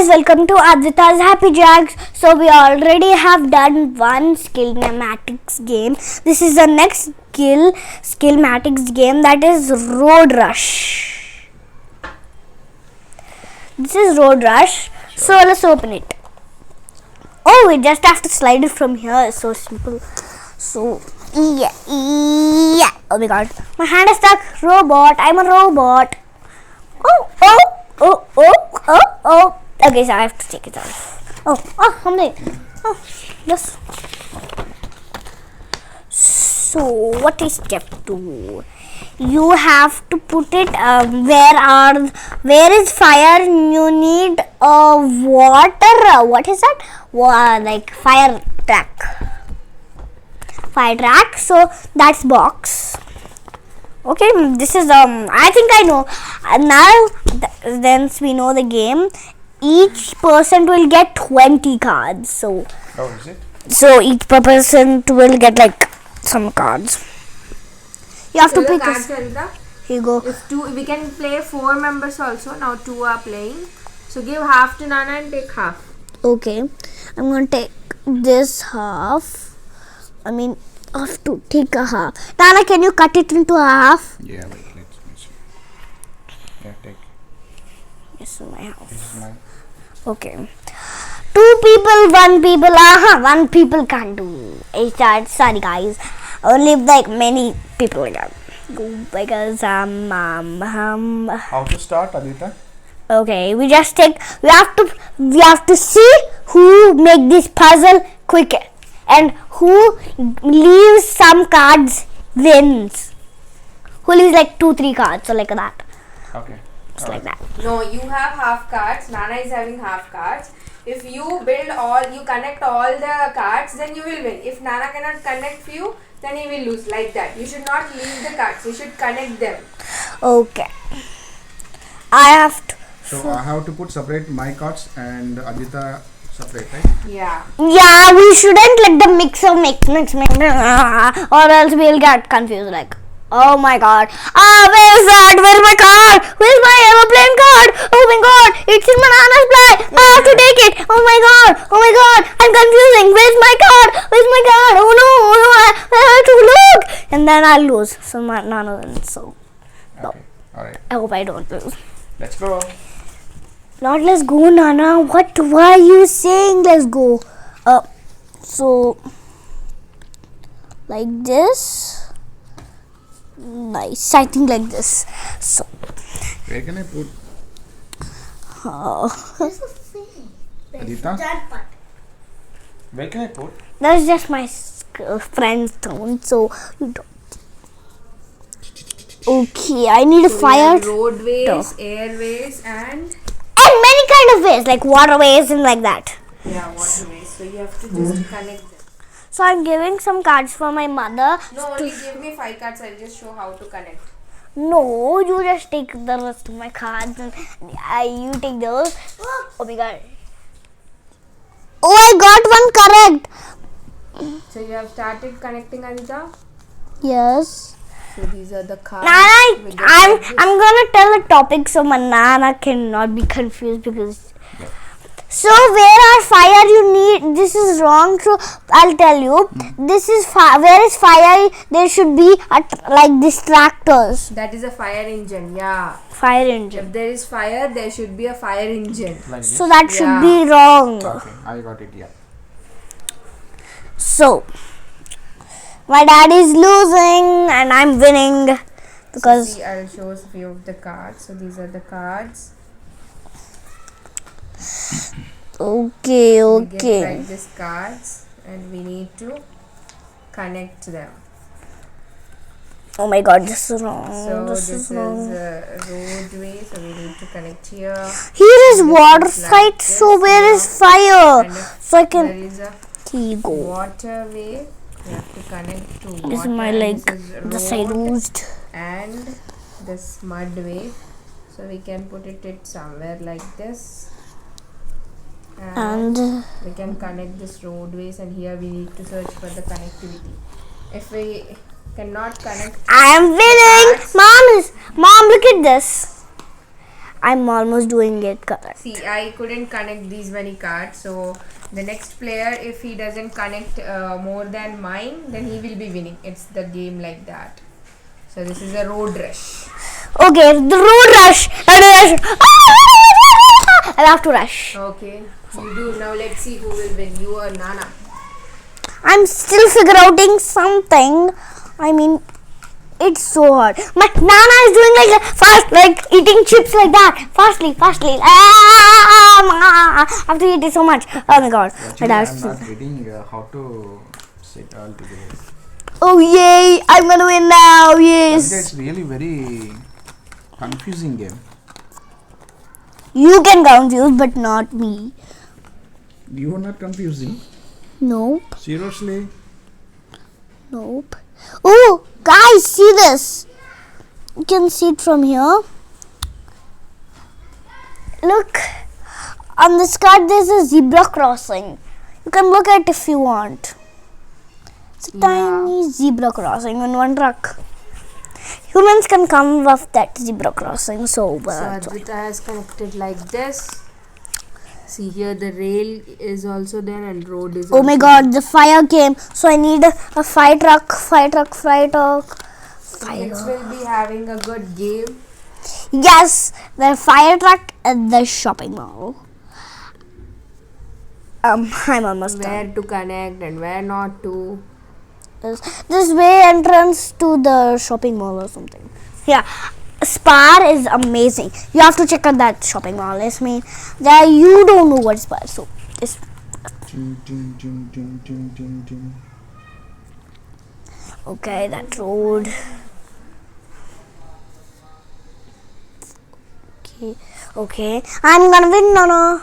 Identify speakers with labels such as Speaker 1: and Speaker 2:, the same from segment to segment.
Speaker 1: guys, welcome to Advita's Happy Jacks. So we already have done one Skillmatics game. This is the next Skillmatics game, that is Road Rush. This is Road Rush. So let's open it. Oh, we just have to slide it from here. It's so simple. So yeah. Oh my god, my hand is stuck. Robot, I'm a robot. Oh. Okay, so I have to take it off. Something. Yes. So, what is step 2? You have to put it where is fire? You need water. What is that? Like fire track. So that's box. Okay, this is I think I know. Now since we know the game, each person will get 20 cards. So
Speaker 2: is it?
Speaker 1: So each person will get like some cards. You have to pick Here you go.
Speaker 3: If we can play 4 members also. Now 2 are playing. So give half to Nana and take half.
Speaker 1: Okay, I'm going to take this half. I have to take a half. Nana, can you cut it into a half?
Speaker 2: Yeah, wait, let's see. Yeah, take.
Speaker 1: This is my half.
Speaker 2: This is mine.
Speaker 1: Okay. 2 people, 1 people. One people can't do it. Sorry guys. Only like many people can go because
Speaker 2: How to start, Adita?
Speaker 1: Okay, we have to see who make this puzzle quicker, and who leaves some cards wins. Who leaves like 2-3 cards, so like that.
Speaker 2: Okay.
Speaker 1: Just like that.
Speaker 3: No, you have half cards. Nana is having half cards. If you connect all the cards, then you will win. If Nana cannot connect few, then he will lose. Like that. You should not leave the cards. You should connect them.
Speaker 1: Okay. I have to.
Speaker 2: So I have to separate my cards and Adita separate, right?
Speaker 3: Yeah.
Speaker 1: Yeah, we shouldn't let them mix, or else we'll get confused. Like, oh my god. Where is that? Where's my card? Where's my aeroplane card? Oh my god, it's in my Nana's bag. I have to take it. Oh my god. I'm confusing. Where's my card? Oh no. I have to look. And then I'll lose. So my Nana wins. So,
Speaker 2: Okay. Alright.
Speaker 1: I hope I don't lose.
Speaker 2: Let's go.
Speaker 1: Not let's go, Nana. What? Why are you saying let's go? So like this. Nice. I think like this. So.
Speaker 2: Where can I put? Adita? Where can I put?
Speaker 1: That's just my friend's tone. So you don't. Okay, I need a fire.
Speaker 3: Roadways, airways, and
Speaker 1: many kind of ways, like waterways and like that.
Speaker 3: yeah, waterways. So you have to just connect them.
Speaker 1: So I'm giving some cards for my mother.
Speaker 3: No, only give me 5 cards. I'll just show how to connect.
Speaker 1: No, you just take the rest of my cards and you take those. Oh my god. Oh, I got one correct.
Speaker 3: So you have started connecting, Anita.
Speaker 1: Yes.
Speaker 3: So these are the cards.
Speaker 1: Nana, I'm gonna tell the topic so my Nana cannot be confused because. So where are fire you need? This is wrong. So I'll tell you. This is where is fire? There should be like these tractors.
Speaker 3: That is a fire engine. Yeah.
Speaker 1: Fire engine.
Speaker 3: If there is fire, there should be a fire engine.
Speaker 2: Like this?
Speaker 1: So that should
Speaker 3: Yeah.
Speaker 1: be wrong.
Speaker 2: Okay, I got it, yeah.
Speaker 1: So my dad is losing and I'm winning because.
Speaker 3: So see, I'll show us a few of the cards. So these are the cards.
Speaker 1: Okay.
Speaker 3: We get like this cards, and we need to connect them.
Speaker 1: Oh my god, this is wrong.
Speaker 3: So
Speaker 1: this is wrong.
Speaker 3: roadway. So we need to connect here.
Speaker 1: Here is
Speaker 3: This
Speaker 1: water
Speaker 3: is like
Speaker 1: fight.
Speaker 3: this,
Speaker 1: So where is
Speaker 3: yeah.
Speaker 1: fire?
Speaker 3: And if
Speaker 1: So I
Speaker 3: there
Speaker 1: can.
Speaker 3: is a
Speaker 1: Here you go.
Speaker 3: waterway. We have to connect to water.
Speaker 1: This is my
Speaker 3: and
Speaker 1: leg.
Speaker 3: this is
Speaker 1: The side
Speaker 3: road
Speaker 1: used.
Speaker 3: and this mudway. So we can put it somewhere like this.
Speaker 1: And
Speaker 3: we can connect this roadways, and here we need to search for the connectivity. If we cannot connect,
Speaker 1: I am winning. Mom, look at this. I'm almost doing it correct.
Speaker 3: See, I couldn't connect these many cards, so the next player, if he doesn't connect more than mine, then he will be winning. It's the game like that. So this is a road rush.
Speaker 1: Okay, the road rush. I have to rush.
Speaker 3: Okay, you do. Now let's see who will win, you or Nana.
Speaker 1: I'm still figuring out something. I mean, it's so hard. My Nana is doing like fast, like eating chips like that. Fastly. I have to eat it so much. Oh my god.
Speaker 2: Actually, I'm not getting how to sit all together.
Speaker 1: Oh yay! I'm gonna win now.
Speaker 2: Aditya,
Speaker 1: Yes.
Speaker 2: it's really very confusing game.
Speaker 1: You can confuse, but not me.
Speaker 2: You are not confusing.
Speaker 1: Nope.
Speaker 2: Seriously?
Speaker 1: Nope. Oh, guys, see this. You can see it from here. Look, on this card there's a zebra crossing. You can look at it if you want. It's a tiny zebra crossing on one truck. Humans can come off that zebra crossing, so
Speaker 3: So Advita has connected like this. See here, the rail is also there and road is.
Speaker 1: oh my god, the fire came. So I need a fire truck.
Speaker 3: Kids will be having a good game.
Speaker 1: Yes, the fire truck at the shopping mall. I'm almost
Speaker 3: Where
Speaker 1: done.
Speaker 3: to connect and where not to.
Speaker 1: This way entrance to the shopping mall or something. Yeah, Spar is amazing. You have to check out that shopping mall. I mean, there you don't know what Spar. So it's okay. That road. Okay. I'm gonna win, Nana.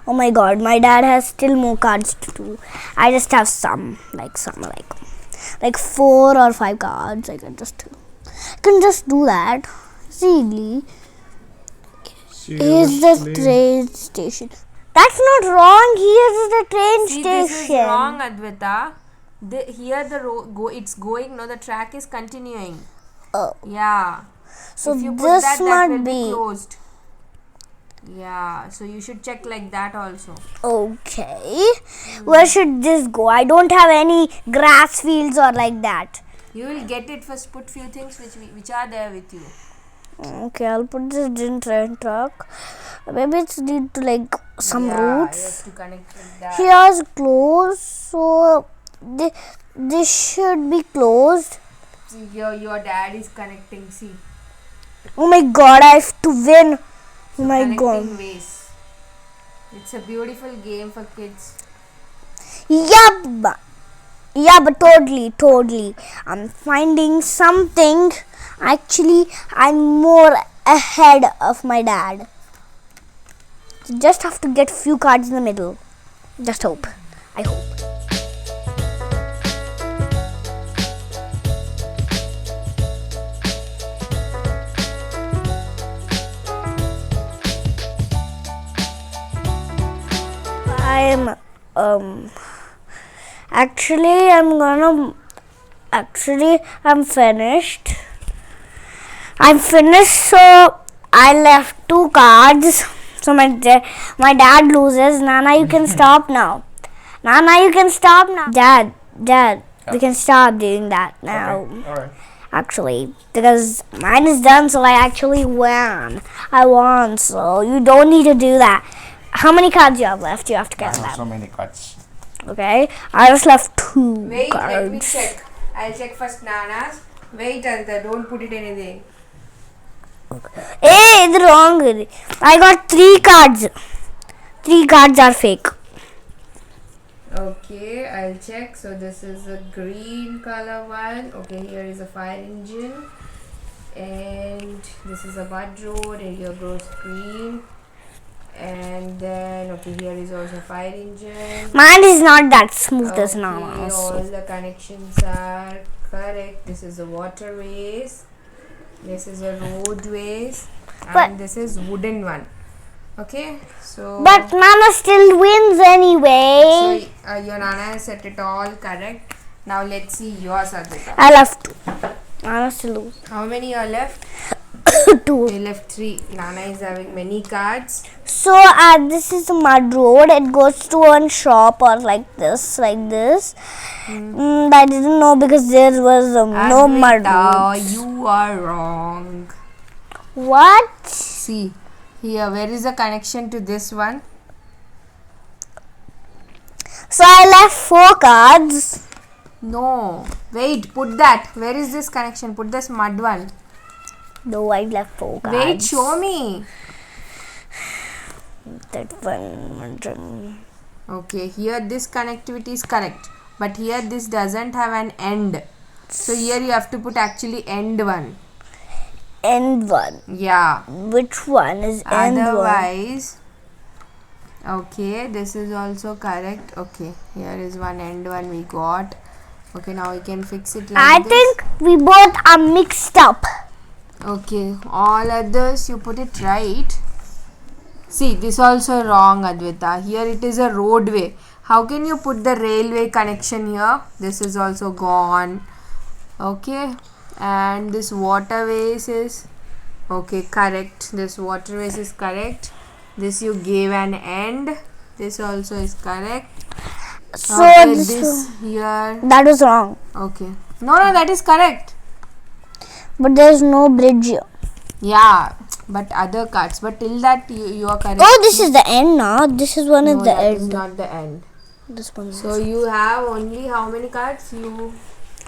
Speaker 1: Oh my god, my dad has still more cards to do. I just have some like 4 or 5 cards. I can just do that. Really? Here's the train station. That's not wrong. Here's the train
Speaker 3: See,
Speaker 1: station.
Speaker 3: this is wrong, Advita. Here the road it's going. No, the track is continuing.
Speaker 1: Oh,
Speaker 3: Yeah.
Speaker 1: so
Speaker 3: If you put
Speaker 1: this
Speaker 3: that
Speaker 1: might
Speaker 3: will
Speaker 1: be
Speaker 3: closed. Yeah. So you should check like that also.
Speaker 1: okay. Where should this go? I don't have any grass fields or like that.
Speaker 3: You will get it. First, put few things which are there with you.
Speaker 1: Okay, I'll put this in train truck. Maybe it's need to like some
Speaker 3: Yeah, you
Speaker 1: routes.
Speaker 3: have to connect with that.
Speaker 1: Here's closed, so this should be closed.
Speaker 3: See, here your dad is connecting. See.
Speaker 1: Oh my god, I have to win. Oh my god.
Speaker 3: Connecting ways. It's a beautiful game for kids.
Speaker 1: Yeah, but totally. I'm finding something. Actually, I'm more ahead of my dad. So just have to get few cards in the middle. Just hope. I hope. I'm finished. So I left 2 cards. So my dad loses. Nana, you can stop now. Dad, we can stop doing that now.
Speaker 2: Okay. Alright.
Speaker 1: Actually, because mine is done, so I actually won. I won, so you don't need to do that. How many cards you have left? You have to
Speaker 2: I
Speaker 1: count
Speaker 2: have
Speaker 1: them.
Speaker 2: so many cards.
Speaker 1: Okay, I just left 2
Speaker 3: Wait,
Speaker 1: cards.
Speaker 3: let me check. I'll check first Nana's. Wait, Aditya, don't put it anything.
Speaker 1: Hey, it's wrong. I got 3 cards. 3 cards are fake.
Speaker 3: Okay, I'll check. So this is a green color one. Okay, here is a fire engine. And this is a mud road, and here goes green. And then, okay, here is also fire engine.
Speaker 1: Mine is not that smooth as
Speaker 3: Okay,
Speaker 1: Nana's.
Speaker 3: all the connections are correct. This is a waterways. This is a roadways.
Speaker 1: But-
Speaker 3: And this is wooden one. Okay, so.
Speaker 1: But Nana still wins anyway.
Speaker 3: So your Nana has set it all correct. Now let's see yours, Advita.
Speaker 1: I left 2. Nana still loses.
Speaker 3: How many are left?
Speaker 1: Two.
Speaker 3: We left 3. Nana is having many cards.
Speaker 1: So this is a mud road. It goes to one shop or like this. I didn't know because there was no mud road.
Speaker 3: You are wrong.
Speaker 1: What?
Speaker 3: See, here, where is the connection to this one?
Speaker 1: So I left 4 cards.
Speaker 3: No. Wait, put that. Where is this connection? Put this mud one.
Speaker 1: No, I left 4 cards.
Speaker 3: Wait, show me.
Speaker 1: That one.
Speaker 3: Okay, here this connectivity is correct. But here this doesn't have an end. So here you have to put actually end one.
Speaker 1: End one.
Speaker 3: Yeah.
Speaker 1: Which one is end one?
Speaker 3: Otherwise, okay, this is also correct. Okay, here is one end one we got. Okay, now we can fix it like
Speaker 1: I
Speaker 3: this.
Speaker 1: think we both are mixed up.
Speaker 3: Okay, all others you put it right. See, this also wrong, Advita. Here it is a roadway. How can you put the railway connection here? This is also gone. Okay, and this waterways is okay, correct. This waterways is correct. This you gave an end. This also is correct.
Speaker 1: So
Speaker 3: Okay,
Speaker 1: this
Speaker 3: this here.
Speaker 1: that was wrong.
Speaker 3: Okay. No, that is correct.
Speaker 1: But there's no bridge here.
Speaker 3: Yeah, but other cards. But till that you are correct.
Speaker 1: Oh, this is the end now. This is one
Speaker 3: No,
Speaker 1: of the
Speaker 3: that is
Speaker 1: end.
Speaker 3: not the end.
Speaker 1: This one.
Speaker 3: So you have only how many cards? You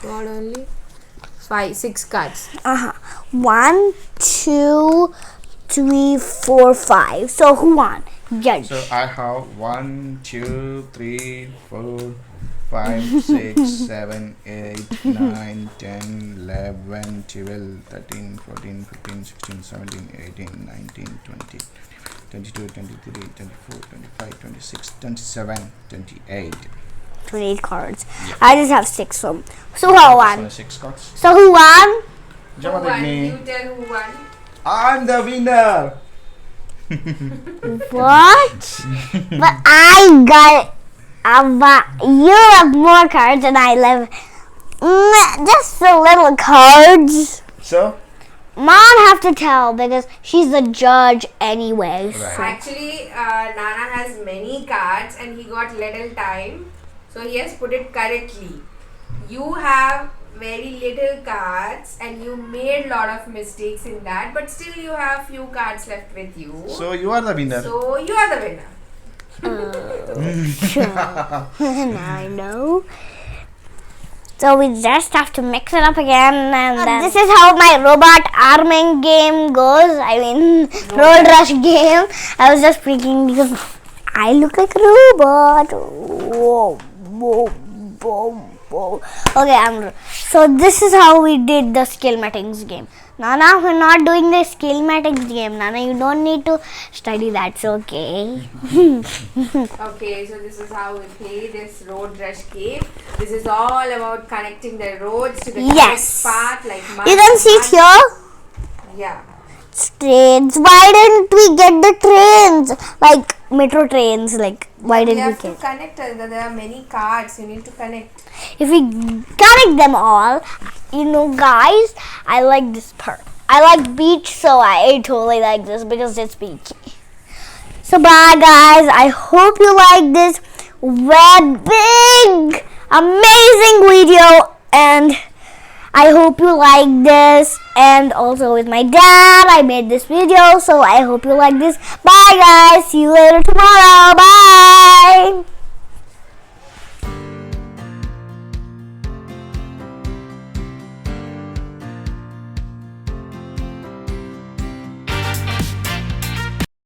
Speaker 3: got only 6 cards.
Speaker 1: 1, 2, 3, 4, 5. So who won? Judge.
Speaker 2: So I have 1, 2, 3, 4, 5, 6, 7, 8, 9, 10, 11, 12, 13, 14, 15, 16, 17, 18, 19, 20, 22, 23, 24, 25, 26, 27, 28.
Speaker 1: 28 cards. I just have 6. So who won?
Speaker 2: 6 cards.
Speaker 1: So who won?
Speaker 3: Who
Speaker 2: Jump
Speaker 3: won?
Speaker 2: at me.
Speaker 3: You tell who won.
Speaker 2: I'm the winner.
Speaker 1: What? But I got. You have more cards and I left just the little cards.
Speaker 2: So?
Speaker 1: Mom have to tell because she's the judge anyway.
Speaker 2: Right.
Speaker 3: Actually, Nana has many cards and he got little time. So he has put it correctly. You have very little cards and you made lot of mistakes in that, but still you have few cards left with you.
Speaker 2: So you are the winner.
Speaker 3: So you are the winner.
Speaker 1: Sure. Now I know. So we just have to mix it up again, and then this is how my robot arming game goes. I mean, road rush game. I was just freaking because I look like a robot. Whoa, whoa, whoa, whoa. Okay, so this is how we did the Skillmatics game. Nana, we're not doing the Skillmatics game. Nana, you don't need to study. That's okay.
Speaker 3: Okay, so this is how we play this road rush game. This is all about connecting the roads to the
Speaker 1: Yes.
Speaker 3: correct path, like
Speaker 1: You can see it here.
Speaker 3: Yeah.
Speaker 1: Trains. Why didn't we get the trains? Like metro trains. Like why
Speaker 3: You
Speaker 1: didn't we
Speaker 3: have to
Speaker 1: get?
Speaker 3: connect. There are many cards. You need to connect.
Speaker 1: If we connect them all, guys, I like this part. I like beach, so I totally like this because it's beachy. So bye, guys. I hope you like this big, amazing video, and I hope you like this. And also with my dad, I made this video, so I hope you like this. Bye, guys. See you later tomorrow. Bye.